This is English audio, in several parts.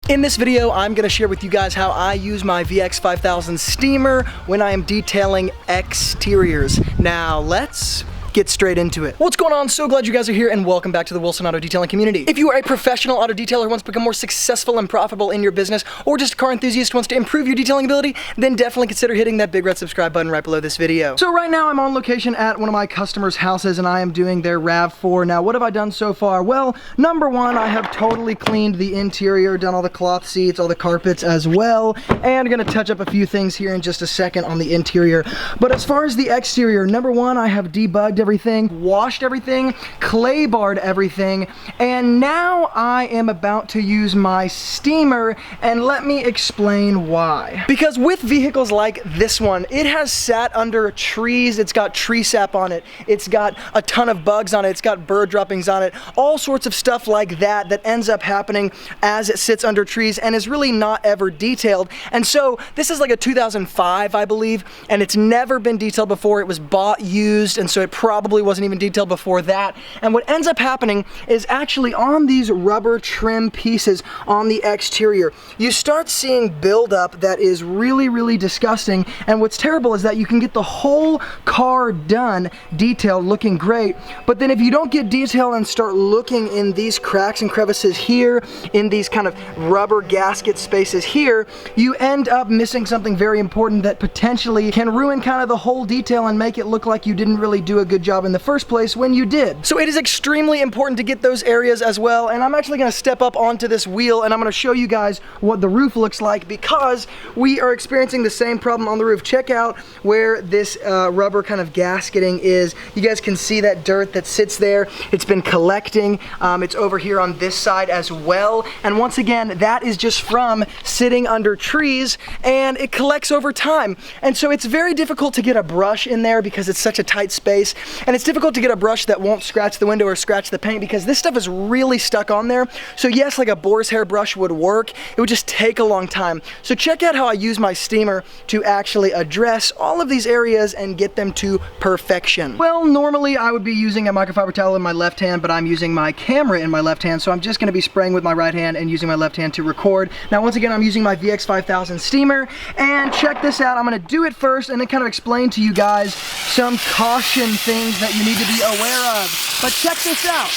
In this video, I'm gonna share with you guys how I use my VX5000 steamer when I am detailing exteriors. Now, let's get straight into it. What's going on? So glad you guys are here and welcome back to the Wilson Auto Detailing community. If you are a professional auto detailer who wants to become more successful and profitable in your business, or just a car enthusiast who wants to improve your detailing ability, then definitely consider hitting that big red subscribe button right below this video. So right now I'm on location at one of my customers' houses and I am doing their RAV4. Now what have I done so far? Well, number one, I have totally cleaned the interior, done all the cloth seats, all the carpets as well, and I'm gonna touch up a few things here in just a second on the interior. But as far as the exterior, number one, I have debugged everything, washed everything, clay barred everything, and now I am about to use my steamer, and let me explain why. Because with vehicles like this one, it has sat under trees, it's got tree sap on it, it's got a ton of bugs on it, it's got bird droppings on it, all sorts of stuff like that that ends up happening as it sits under trees and is really not ever detailed. And so this is like a 2005, I believe, and it's never been detailed before. It was bought used, and so it probably wasn't even detailed before that. And what ends up happening is actually on these rubber trim pieces on the exterior, you start seeing buildup that is really disgusting. And what's terrible is that you can get the whole car done, detailed, looking great, but then if you don't get detail and start looking in these cracks and crevices here, in these kind of rubber gasket spaces here, you end up missing something very important that potentially can ruin kind of the whole detail and make it look like you didn't really do a good job in the first place when you did. So it is extremely important to get those areas as well, and I'm actually gonna step up onto this wheel and I'm gonna show you guys what the roof looks like, because we are experiencing the same problem on the roof. Check out where this rubber kind of gasketing is. You guys can see that dirt that sits there. It's been collecting. It's over here on this side as well, and once again, that is just from sitting under trees, and it collects over time. And so it's very difficult to get a brush in there because it's such a tight space, and it's difficult to get a brush that won't scratch the window or scratch the paint because this stuff is really stuck on there. So yes, like a boar's hair brush would work, it would just take a long time. So check out how I use my steamer to actually address all of these areas and get them to perfection. Well, normally I would be using a microfiber towel in my left hand, but I'm using my camera in my left hand, so I'm just gonna be spraying with my right hand and using my left hand to record. Now once again, I'm using my VX5000 steamer, and check this out. I'm gonna do it first and then kind of explain to you guys some caution things that you need to be aware of. But check this out.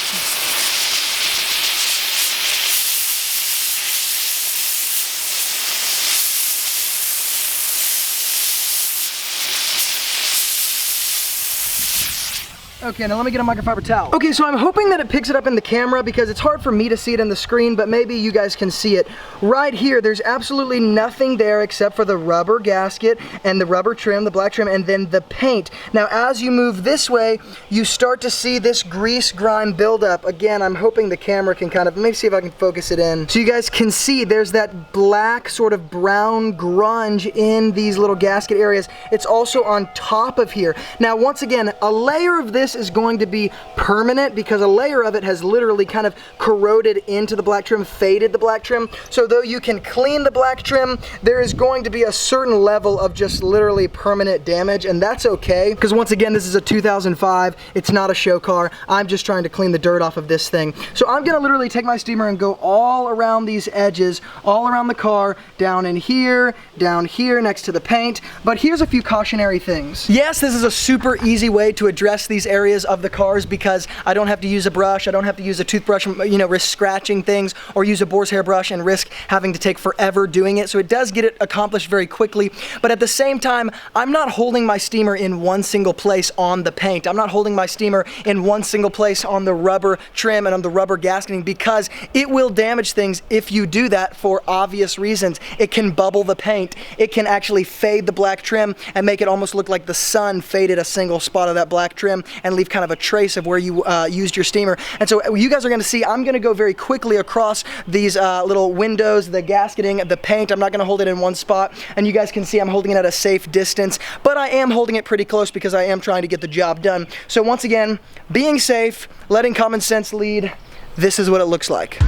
Okay, now let me get a microfiber towel. Okay, so I'm hoping that it picks it up in the camera because it's hard for me to see it in the screen, but maybe you guys can see it. Right here, there's absolutely nothing there except for the rubber gasket and the rubber trim, the black trim, and then the paint. Now, as you move this way, you start to see this grease grime buildup. Again, I'm hoping the camera can kind of, let me see if I can focus it in. So you guys can see there's that black sort of brown grunge in these little gasket areas. It's also on top of here. Now, once again, a layer of this is going to be permanent because a layer of it has literally kind of corroded into the black trim, faded the black trim. So though you can clean the black trim, there is going to be a certain level of just literally permanent damage, and that's okay, because once again, this is a 2005, it's not a show car. I'm just trying to clean the dirt off of this thing. So I'm gonna literally take my steamer and go all around these edges, all around the car, down in here, down here next to the paint. But here's a few cautionary things. Yes, this is a super easy way to address these areas of the cars because I don't have to use a brush, I don't have to use a toothbrush, you know, risk scratching things, or use a boar's hair brush and risk having to take forever doing it. So it does get it accomplished very quickly, but at the same time, I'm not holding my steamer in one single place on the paint. I'm not holding my steamer in one single place on the rubber trim and on the rubber gasketing, because it will damage things if you do that for obvious reasons. It can bubble the paint, it can actually fade the black trim and make it almost look like the sun faded a single spot of that black trim and leave kind of a trace of where you used your steamer. And so you guys are gonna see, I'm gonna go very quickly across these little windows, the gasketing, the paint. I'm not gonna hold it in one spot, and you guys can see I'm holding it at a safe distance, but I am holding it pretty close because I am trying to get the job done. So once again, being safe, letting common sense lead, this is what it looks like.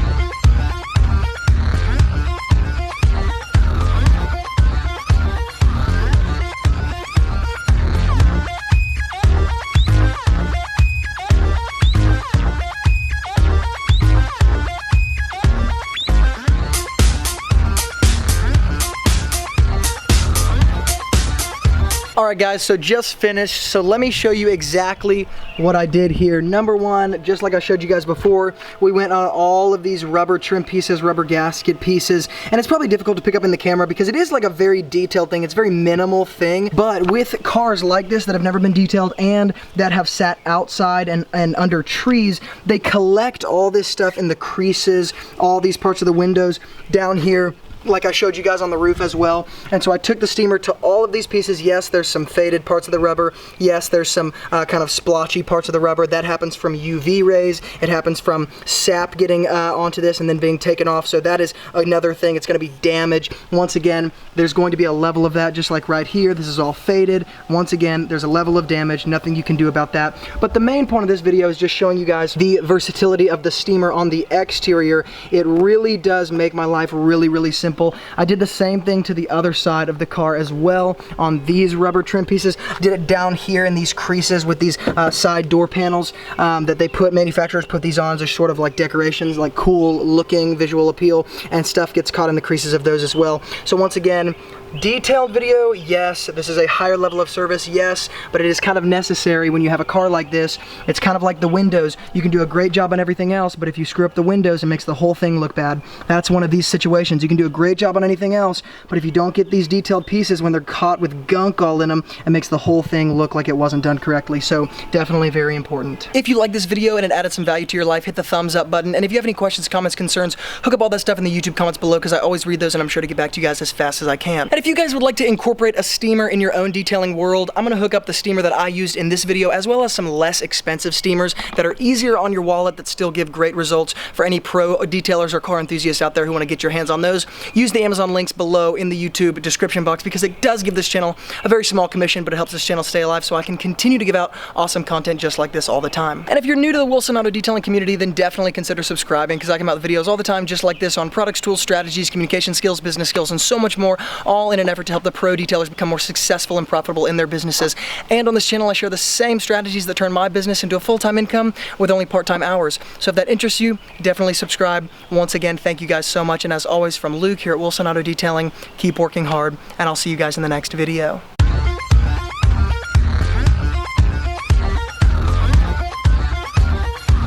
All right guys, so just finished. So let me show you exactly what I did here. Number one, just like I showed you guys before, we went on all of these rubber trim pieces, rubber gasket pieces, and it's probably difficult to pick up in the camera because it is like a very detailed thing. It's a very minimal thing, but with cars like this that have never been detailed and that have sat outside and under trees, they collect all this stuff in the creases, all these parts of the windows down here, like I showed you guys on the roof as well. And so I took the steamer to all of these pieces. Yes, there's some faded parts of the rubber. Yes, there's some kind of splotchy parts of the rubber. That happens from UV rays. It happens from sap getting onto this and then being taken off. So that is another thing. It's going to be damaged. Once again, there's going to be a level of that, just like right here. This is all faded. Once again, there's a level of damage. Nothing you can do about that. But the main point of this video is just showing you guys the versatility of the steamer on the exterior. It really does make my life really, really simple. I did the same thing to the other side of the car as well on these rubber trim pieces. Did it down here in these creases with these side door panels that they manufacturers put these on as sort of like decorations, like cool looking visual appeal, and stuff gets caught in the creases of those as well. So once again, detailed video, yes. This is a higher level of service, yes, but it is kind of necessary when you have a car like this. It's kind of like the windows. You can do a great job on everything else, but if you screw up the windows, it makes the whole thing look bad. That's one of these situations. You can do a great job on anything else, but if you don't get these detailed pieces when they're caught with gunk all in them, it makes the whole thing look like it wasn't done correctly. So definitely very important. If you like this video and it added some value to your life, hit the thumbs up button. And if you have any questions, comments, concerns, hook up all that stuff in the YouTube comments below, because I always read those and I'm sure to get back to you guys as fast as I can. And if you guys would like to incorporate a steamer in your own detailing world, I'm gonna hook up the steamer that I used in this video, as well as some less expensive steamers that are easier on your wallet that still give great results for any pro detailers or car enthusiasts out there who wanna get your hands on those. Use the Amazon links below in the YouTube description box, because it does give this channel a very small commission, but it helps this channel stay alive so I can continue to give out awesome content just like this all the time. And if you're new to the Wilson Auto Detailing community, then definitely consider subscribing, because I come out with videos all the time just like this on products, tools, strategies, communication skills, business skills, and so much more, all in an effort to help the pro detailers become more successful and profitable in their businesses. And on this channel, I share the same strategies that turn my business into a full-time income with only part-time hours. So if that interests you, definitely subscribe. Once again, thank you guys so much. And as always, from Luke here at Wilson Auto Detailing, keep working hard, and I'll see you guys in the next video.